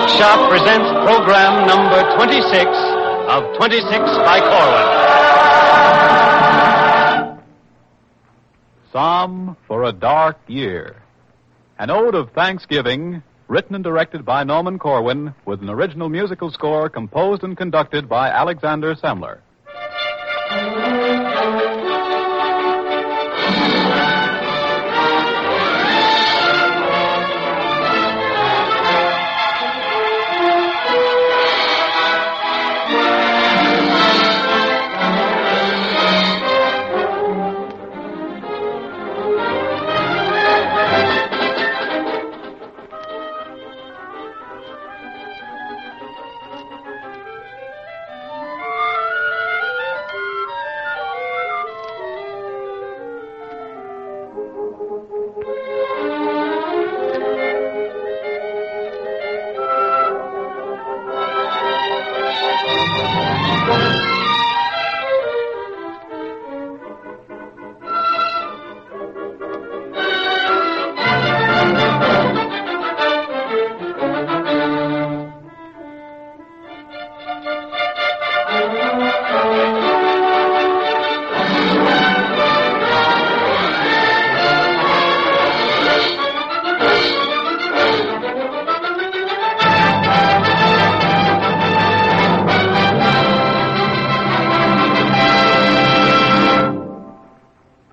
Workshop presents program number 26 of 26 by Corwin. Psalm for a Dark Year. An ode of thanksgiving, written and directed by Norman Corwin, with an original musical score composed and conducted by Alexander Semmler.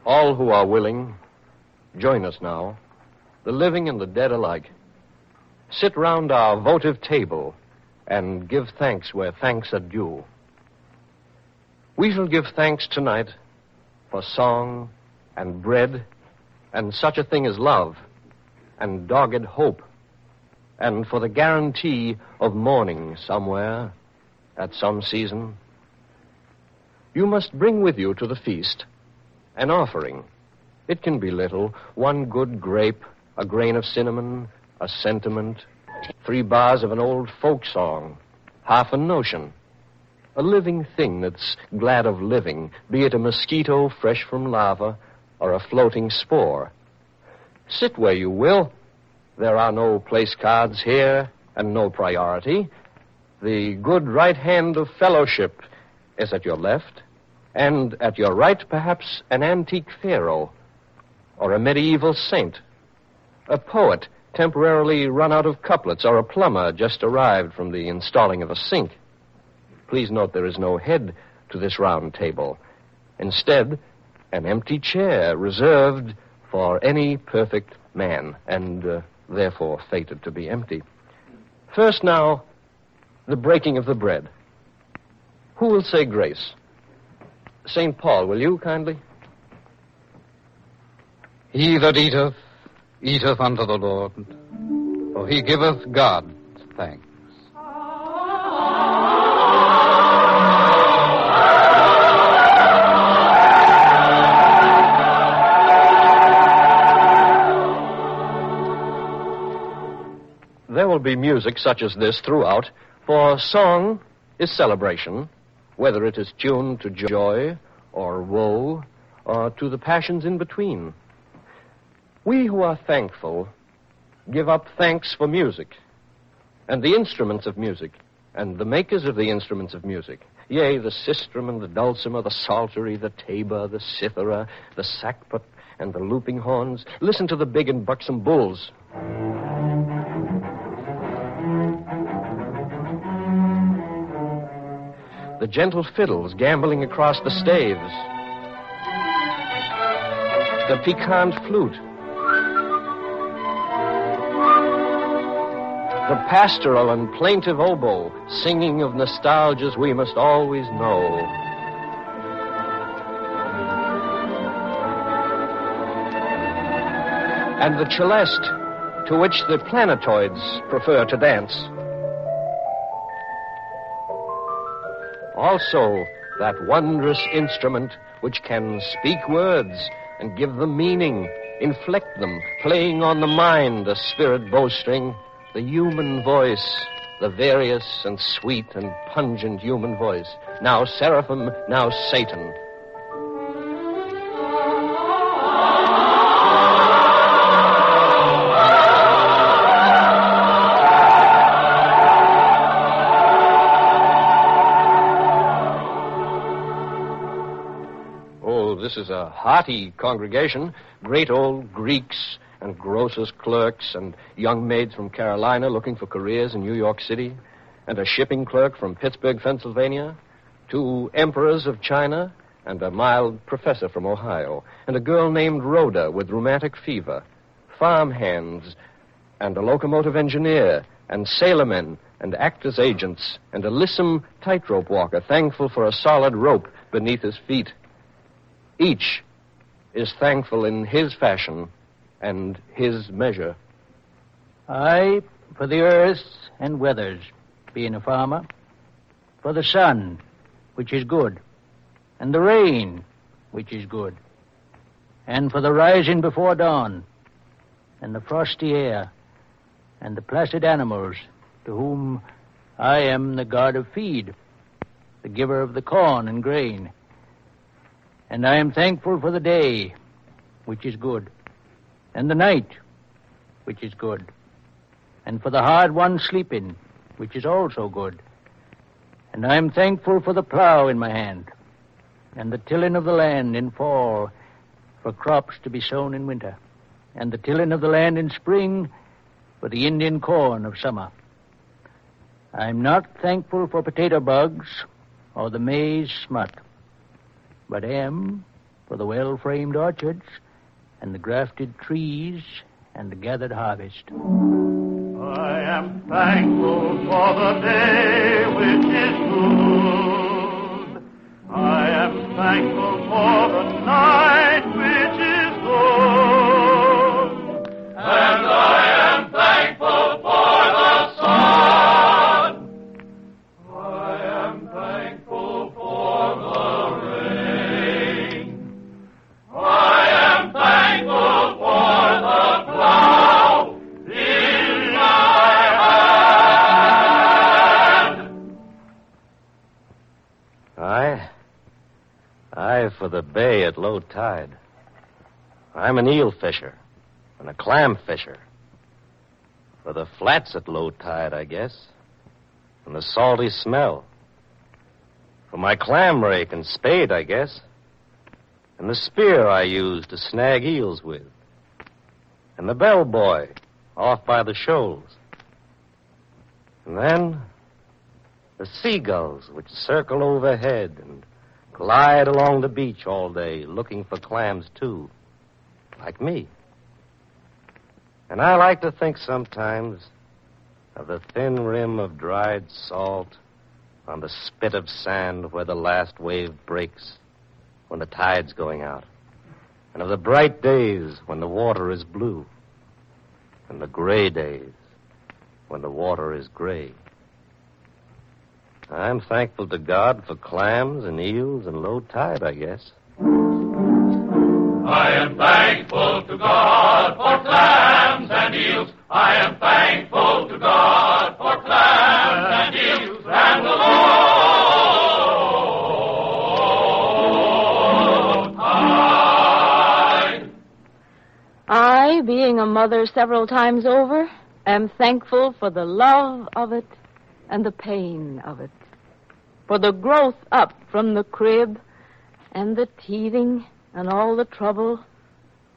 All who are willing, join us now, the living and the dead alike. Sit round our votive table and give thanks where thanks are due. We shall give thanks tonight for song and bread and such a thing as love and dogged hope and for the guarantee of morning somewhere at some season. You must bring with you to the feast an offering. It can be little, one good grape, a grain of cinnamon, a sentiment, 3 bars of an old folk song, half a notion, a living thing that's glad of living, be it a mosquito fresh from lava or a floating spore. Sit where you will. There are no place cards here and no priority. The good right hand of fellowship is at your left, and at your right, perhaps, an antique pharaoh or a medieval saint, a poet temporarily run out of couplets, or a plumber just arrived from the installing of a sink. Please note there is no head to this round table. Instead, an empty chair reserved for any perfect man, and therefore fated to be empty. First now, the breaking of the bread. Who will say grace? St. Paul, will you kindly? He that eateth, eateth unto the Lord, for he giveth God thanks. There will be music such as this throughout, for song is celebration, whether it is tuned to joy or woe or to the passions in between. We who are thankful give up thanks for music and the instruments of music and the makers of the instruments of music. Yea, the sistrum and the dulcimer, the psaltery, the tabor, the cithara, the sackbut, and the looping horns. Listen to the big and buxom bulls. The gentle fiddles gambling across the staves. The piquant flute. The pastoral and plaintive oboe singing of nostalgias we must always know. And the celeste to which the planetoids prefer to dance. Also, that wondrous instrument which can speak words and give them meaning, inflect them, playing on the mind a spirit bowstring, the human voice, the various and sweet and pungent human voice, now seraphim, now Satan. hearty congregation. Great old Greeks and grocer's clerks and young maids from Carolina looking for careers in New York City, and a shipping clerk from Pittsburgh, Pennsylvania, 2 emperors of China, and a mild professor from Ohio, and a girl named Rhoda with rheumatic fever, farm hands, and a locomotive engineer, and sailormen, and actors' agents, and a lissom tightrope walker thankful for a solid rope beneath his feet. Each is thankful in his fashion and his measure. I, for the earth and weathers, being a farmer, for the sun, which is good, and the rain, which is good, and for the rising before dawn, and the frosty air, and the placid animals, to whom I am the god of feed, the giver of the corn and grain. And I am thankful for the day, which is good, and the night, which is good, and for the hard one sleeping, which is also good. And I am thankful for the plow in my hand, and the tilling of the land in fall, for crops to be sown in winter, and the tilling of the land in spring, for the Indian corn of summer. I'm not thankful for potato bugs or the maize smut, but am for the well-framed orchards and the grafted trees and the gathered harvest. I am thankful for the day which is good. I am thankful for the night which is good. And I am thankful for the sun. I am thankful for the rain. I am thankful for the plow in my hand. I for the bay at low tide. I'm an eel fisher and a clam fisher. For the flats at low tide, I guess, and the salty smell. For my clam rake and spade, I guess, and the spear I use to snag eels with, and the bellboy off by the shoals. And then the seagulls which circle overhead and glide along the beach all day looking for clams, too, like me. And I like to think sometimes of the thin rim of dried salt on the spit of sand where the last wave breaks when the tide's going out, and of the bright days when the water is blue, and the gray days when the water is gray. I'm thankful to God for clams and eels and low tide, I guess. I am thankful to God for clams and eels. I am thankful to God for clams and eels and the low tide. I, being a mother several times over, am thankful for the love of it and the pain of it, for the growth up from the crib and the teething and all the trouble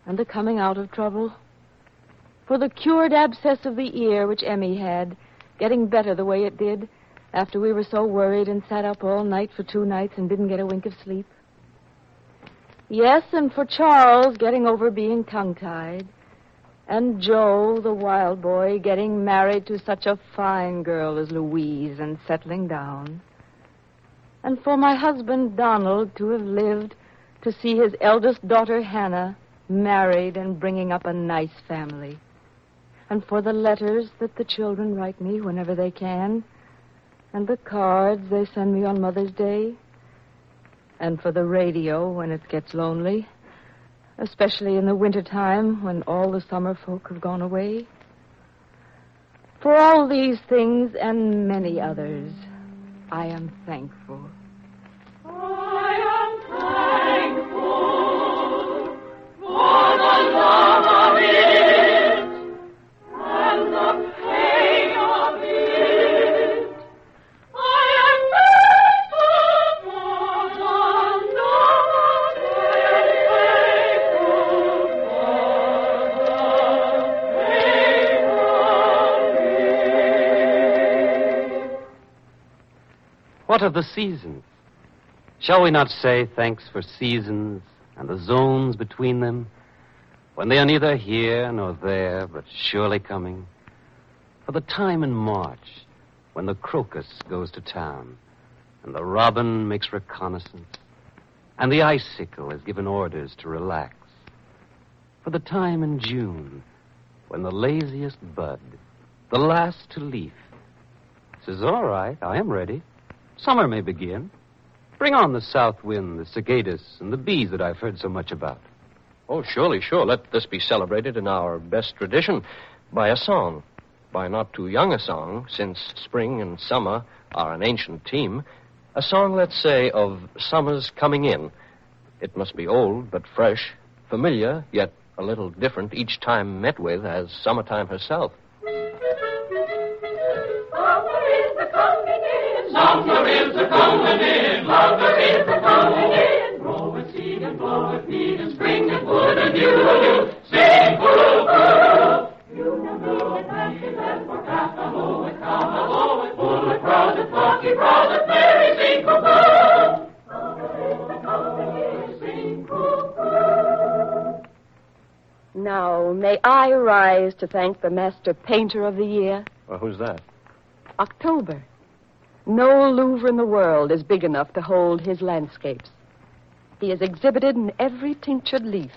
and the coming out of trouble, for the cured abscess of the ear which Emmy had, getting better the way it did after we were so worried and sat up all night for 2 nights and didn't get a wink of sleep. Yes, and for Charles getting over being tongue-tied, and Joe, the wild boy, getting married to such a fine girl as Louise and settling down, and for my husband Donald to have lived to see his eldest daughter, Hannah, married and bringing up a nice family. And for the letters that the children write me whenever they can, and the cards they send me on Mother's Day, and for the radio when it gets lonely, especially in the wintertime when all the summer folk have gone away. For all these things and many others, I am thankful. I am thankful for the love of it and the pain of it. I am thankful for the love of it What of the seasons? Shall we not say thanks for seasons and the zones between them, when they are neither here nor there, but surely coming? For the time in March, when the crocus goes to town, and the robin makes reconnaissance, and the icicle has given orders to relax. For the time in June, when the laziest bud, the last to leaf, says, all right, I am ready. Summer may begin. Bring on the south wind, the cicadas, and the bees that I've heard so much about. Oh, surely, sure. Let this be celebrated in our best tradition by a song. By not too young a song, since spring and summer are an ancient team. A song, let's say, of summer's coming in. It must be old, but fresh, familiar, yet a little different each time met with as summertime herself. Summer is a coming in, lover is a coming in. Grow with seed and blow with weed, and spring and wood and you, sing boo-boo. You will know it, and she left for cast a low with count a low with full with crowded, flocky, crowded, merry, sing boo-boo. Summer is a coming in, sing boo-boo. Now, may I rise to thank the master painter of the year? Well, who's that? October. No Louvre in the world is big enough to hold his landscapes. He is exhibited in every tinctured leaf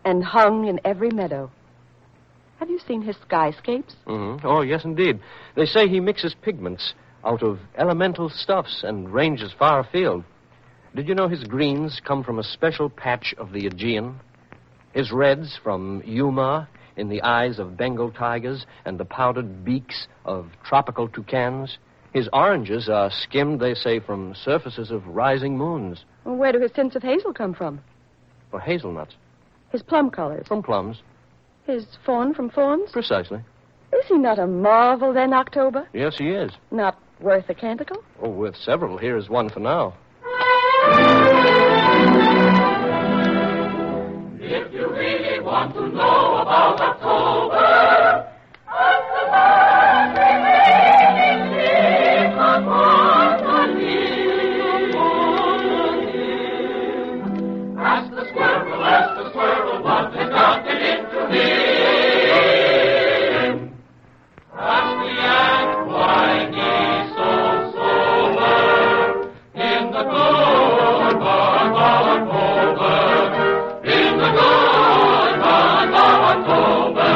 and hung in every meadow. Have you seen his skyscapes? Mm-hmm. Oh, yes, indeed. They say he mixes pigments out of elemental stuffs and ranges far afield. Did you know his greens come from a special patch of the Aegean? His reds from Yuma in the eyes of Bengal tigers and the powdered beaks of tropical toucans? His oranges are skimmed, they say, from surfaces of rising moons. Well, where do his tints of hazel come from? Or hazelnuts. His plum colors? From plums. His fawn from fawns? Precisely. Is he not a marvel, then, October? Yes, he is. Not worth a canticle? Oh, worth several. Here is one for now. If you really want to know about October, ask the squirrel what has gotten into him. Ask the ant why he's so sober in the good month of October, in the good month of October.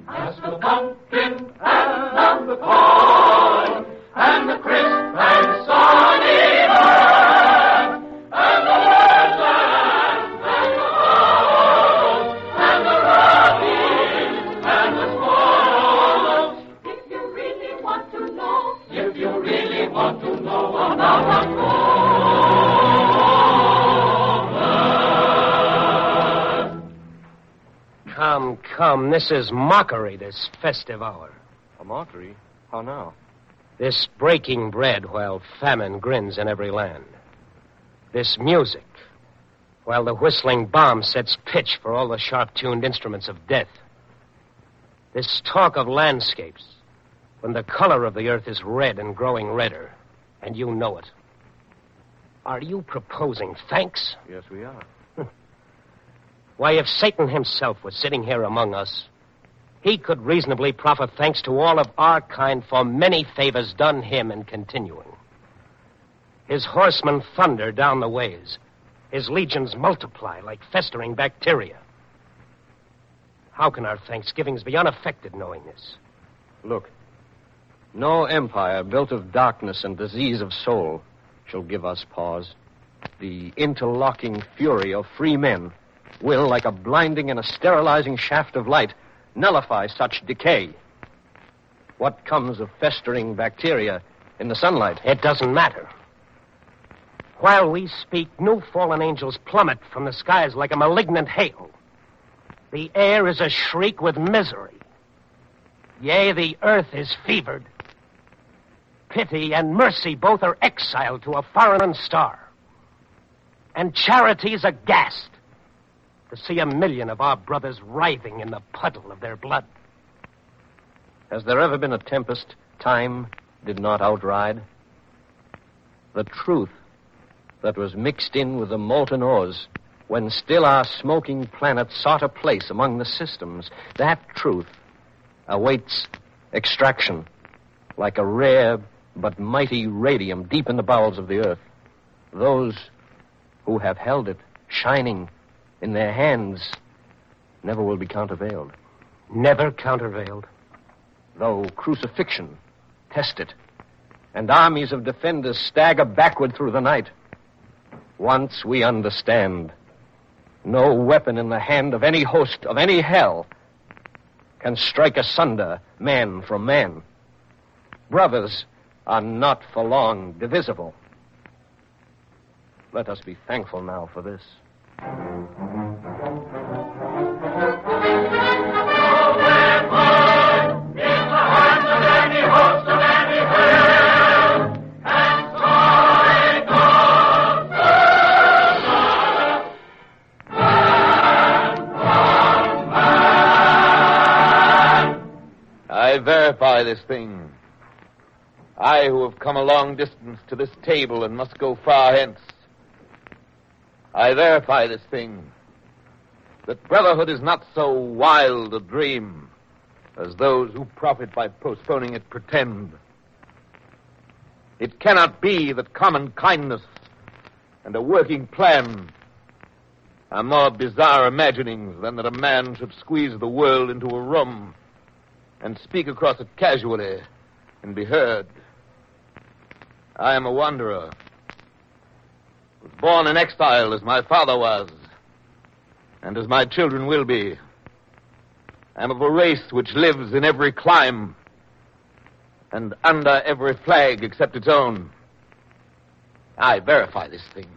Ask the pumpkin and the corn and the crisp and sunny earth and the woodland and the owls and the robins and the squirrels. If you really want to know, if you really want to know about October. Come, this is mockery, this festive hour. A mockery? How now? This breaking bread while famine grins in every land. This music while the whistling bomb sets pitch for all the sharp-tuned instruments of death. This talk of landscapes when the color of the earth is red and growing redder, and you know it. Are you proposing thanks? Yes, we are. Why, if Satan himself was sitting here among us, he could reasonably proffer thanks to all of our kind for many favors done him and continuing. His horsemen thunder down the ways. His legions multiply like festering bacteria. How can our thanksgivings be unaffected knowing this? Look, no empire built of darkness and disease of soul shall give us pause. The interlocking fury of free men will, like a blinding and a sterilizing shaft of light, nullify such decay. What comes of festering bacteria in the sunlight? It doesn't matter. While we speak, new fallen angels plummet from the skies like a malignant hail. The air is a shriek with misery. Yea, the earth is fevered. Pity and mercy both are exiled to a foreign star. And charity's aghast to see 1 million of our brothers writhing in the puddle of their blood. Has there ever been a tempest time did not outride? The truth that was mixed in with the molten ores when still our smoking planet sought a place among the systems, that truth awaits extraction like a rare but mighty radium deep in the bowels of the earth. Those who have held it shining in their hands never will be countervailed. Never countervailed. Though crucifixion test it, and armies of defenders stagger backward through the night. Once we understand, no weapon in the hand of any host of any hell can strike asunder man from man. Brothers are not for long divisible. Let us be thankful now for this. I verify this thing. I who have come a long distance to this table and must go far hence. I verify this thing, that brotherhood is not so wild a dream as those who profit by postponing it pretend. It cannot be that common kindness and a working plan are more bizarre imaginings than that a man should squeeze the world into a room and speak across it casually and be heard. I am a wanderer. Was born in exile as my father was, and as my children will be. I am of a race which lives in every clime and under every flag except its own. I verify this thing.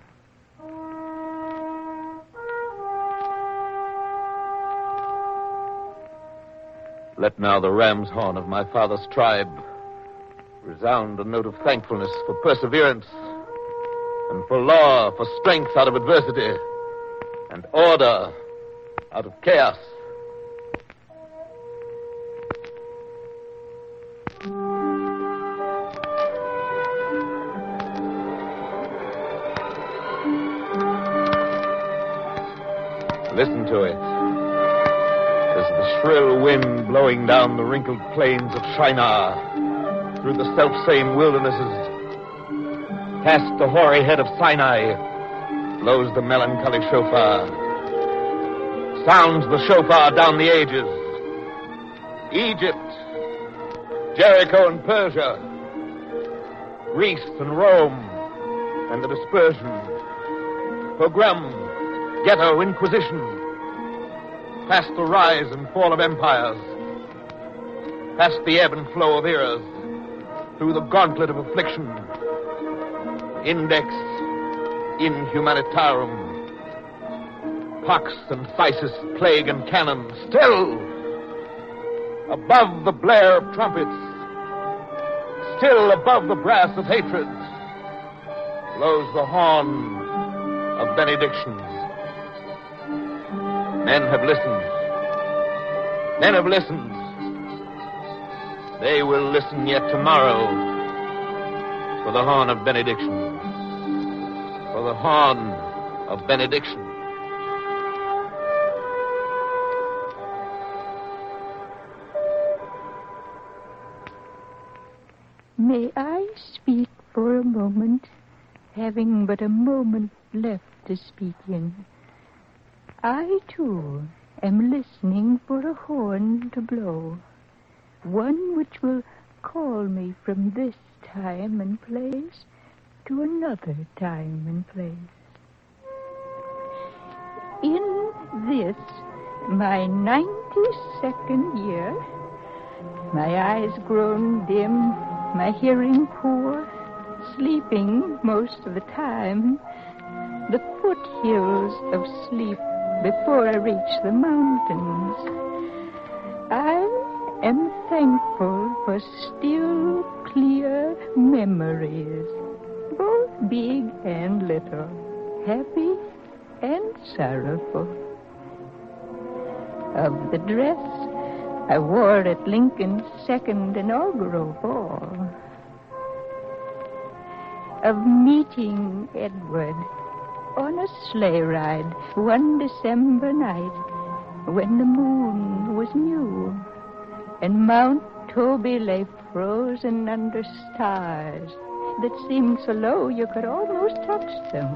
Let now the ram's horn of my father's tribe resound a note of thankfulness for perseverance and for law, for strength out of adversity and order out of chaos. Listen to it. As the shrill wind blowing down the wrinkled plains of Shinar through the selfsame wildernesses, past the hoary head of Sinai, blows the melancholy shofar. Sounds the shofar down the ages. Egypt, Jericho and Persia, Greece and Rome, and the dispersion, pogrom, ghetto, inquisition, past the rise and fall of empires, past the ebb and flow of eras, through the gauntlet of affliction, index in humanitarum, pox and phthisis, plague and cannon, still above the blare of trumpets, still above the brass of hatred, blows the horn of benediction. Men have listened. Men have listened. They will listen yet tomorrow for the horn of benediction. For the horn of benediction. May I speak for a moment, having but a moment left to speak in? I, too, am listening for a horn to blow, one which will call me from this time and place to another time and place. In this, my 92nd year, my eyes grown dim, my hearing poor, sleeping most of the time, the foothills of sleep before I reach the mountains. I am thankful for still, clear memories, both big and little, happy and sorrowful. Of the dress I wore at Lincoln's second inaugural ball. Of meeting Edward on a sleigh ride one December night when the moon was new and Mount Toby lay frozen under stars that seemed so low you could almost touch them.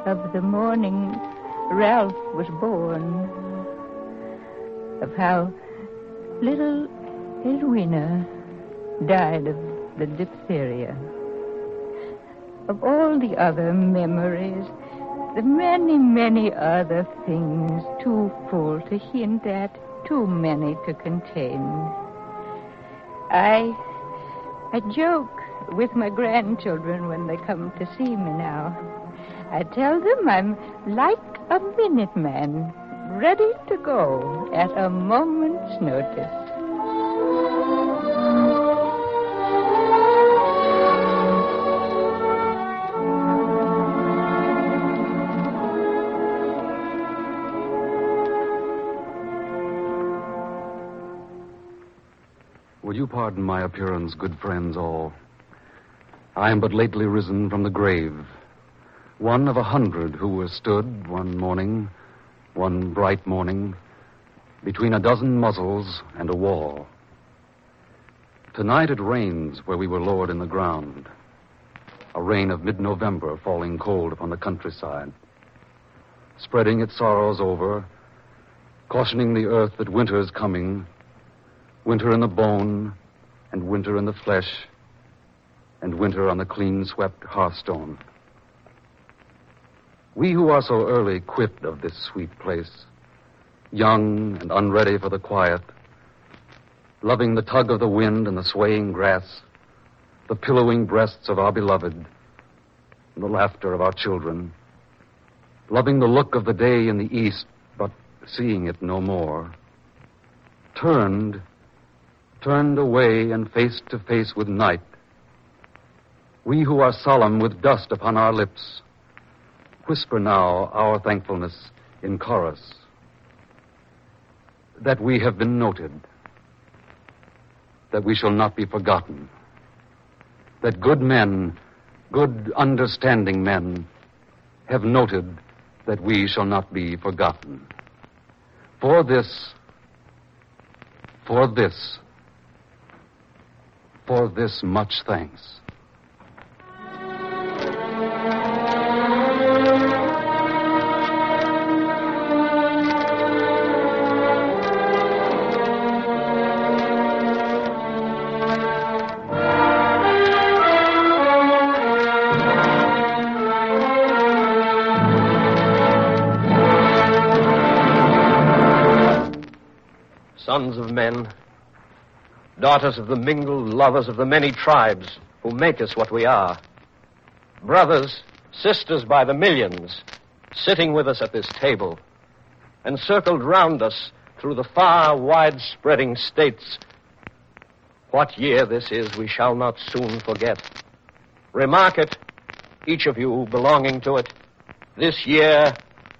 Of the morning Ralph was born. Of how little Edwina died of the diphtheria. Of all the other memories, the many, many other things too full to hint at, too many to contain. I joke with my grandchildren when they come to see me now. I tell them I'm like a Minuteman, ready to go at a moment's notice. Will you pardon my appearance, good friends all? I am but lately risen from the grave, one of 100 who were stood one morning, one bright morning, between a dozen muzzles and a wall. Tonight it rains where we were lowered in the ground, a rain of mid-November falling cold upon the countryside, spreading its sorrows over, cautioning the earth that winter is coming, winter in the bone, and winter in the flesh, and winter on the clean-swept hearthstone. We who are so early quit of this sweet place, young and unready for the quiet, loving the tug of the wind and the swaying grass, the pillowing breasts of our beloved, and the laughter of our children, loving the look of the day in the east, but seeing it no more, turned away and face to face with night. We who are solemn with dust upon our lips, whisper now our thankfulness in chorus, that we have been noted, that we shall not be forgotten, that good men, good understanding men, have noted that we shall not be forgotten. For this much thanks. Sons of men, daughters of the mingled lovers of the many tribes who make us what we are, brothers, sisters by the millions, sitting with us at this table, encircled round us through the far, wide-spreading states. What year this is we shall not soon forget. Remark it, each of you belonging to it. This year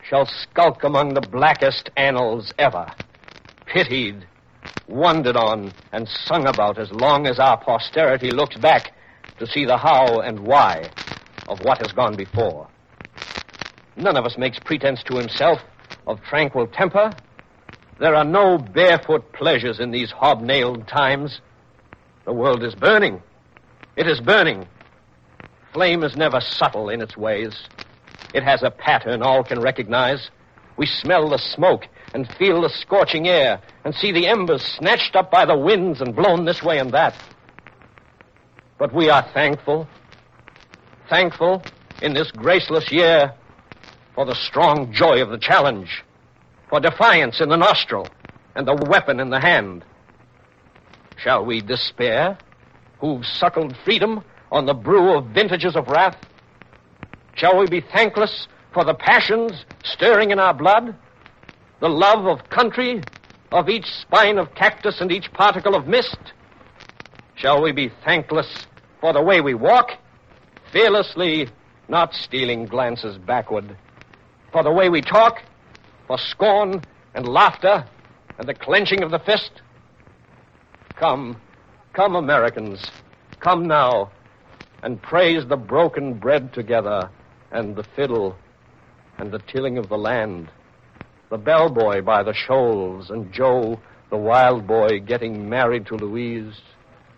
shall skulk among the blackest annals ever, pitied, wondered on, and sung about as long as our posterity looks back to see the how and why of what has gone before. None of us makes pretense to himself of tranquil temper. There are no barefoot pleasures in these hobnailed times. The world is burning. It is burning. Flame is never subtle in its ways. It has a pattern all can recognize. We smell the smoke and feel the scorching air and see the embers snatched up by the winds and blown this way and that. But we are thankful in this graceless year for the strong joy of the challenge, for defiance in the nostril and the weapon in the hand. Shall we despair, who've suckled freedom on the brew of vintages of wrath? Shall we be thankless for the passions stirring in our blood, the love of country, of each spine of cactus and each particle of mist? Shall we be thankless for the way we walk, fearlessly, not stealing glances backward, for the way we talk, for scorn and laughter, and the clenching of the fist. Come, Americans, come now, and praise the broken bread together, and the fiddle, and the tilling of the land, the bellboy by the shoals, and Joe, the wild boy, getting married to Louise.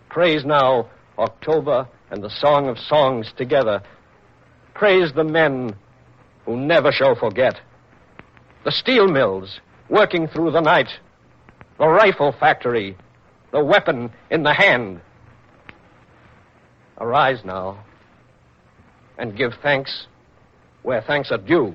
Praise now October and the Song of Songs together. Praise the men who never shall forget. The steel mills working through the night. The rifle factory, the weapon in the hand. Arise now and give thanks where thanks are due.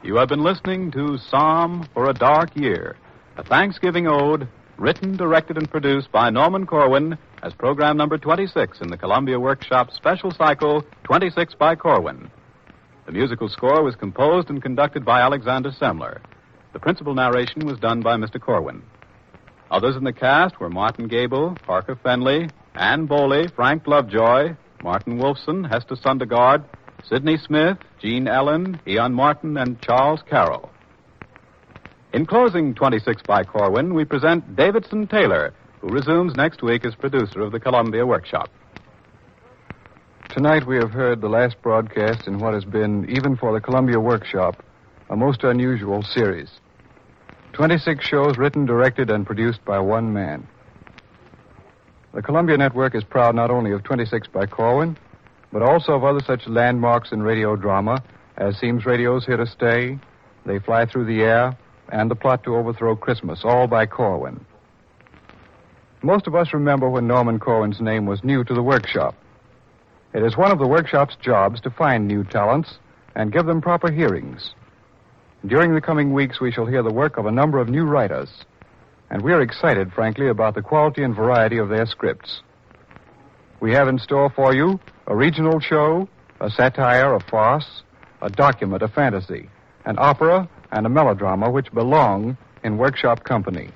You have been listening to Psalm for a Dark Year, a Thanksgiving ode written, directed, and produced by Norman Corwin as program number 26 in the Columbia Workshop special cycle 26 by Corwin. The musical score was composed and conducted by Alexander Semmler. The principal narration was done by Mr. Corwin. Others in the cast were Martin Gable, Parker Fenley, Ann Boley, Frank Lovejoy, Martin Wolfson, Hester Sundergaard, Sidney Smith, Jean Ellen, Eon Martin, and Charles Carroll. In closing 26 by Corwin, we present Davidson Taylor, who resumes next week as producer of the Columbia Workshop. Tonight we have heard the last broadcast in what has been, even for the Columbia Workshop, a most unusual series. 26 shows written, directed, and produced by one man. The Columbia Network is proud not only of 26 by Corwin, but also of other such landmarks in radio drama as Seems Radio's Here to Stay, They Fly Through the Air, and The Plot to Overthrow Christmas, all by Corwin. Most of us remember when Norman Corwin's name was new to the Workshop. It is one of the Workshop's jobs to find new talents and give them proper hearings. During the coming weeks, we shall hear the work of a number of new writers, and we are excited, frankly, about the quality and variety of their scripts. We have in store for you a regional show, a satire, a farce, a document, a fantasy, an opera, and a melodrama which belong in Workshop company.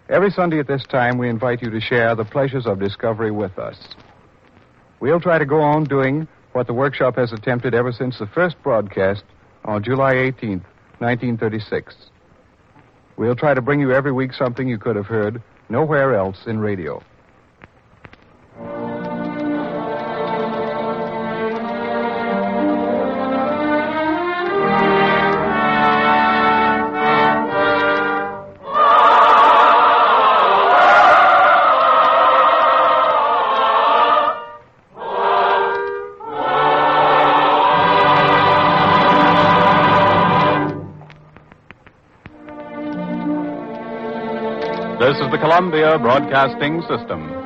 Every Sunday at this time, we invite you to share the pleasures of discovery with us. We'll try to go on doing what the Workshop has attempted ever since the first broadcast on July 18th, 1936. We'll try to bring you every week something you could have heard nowhere else in radio. This is the Columbia Broadcasting System.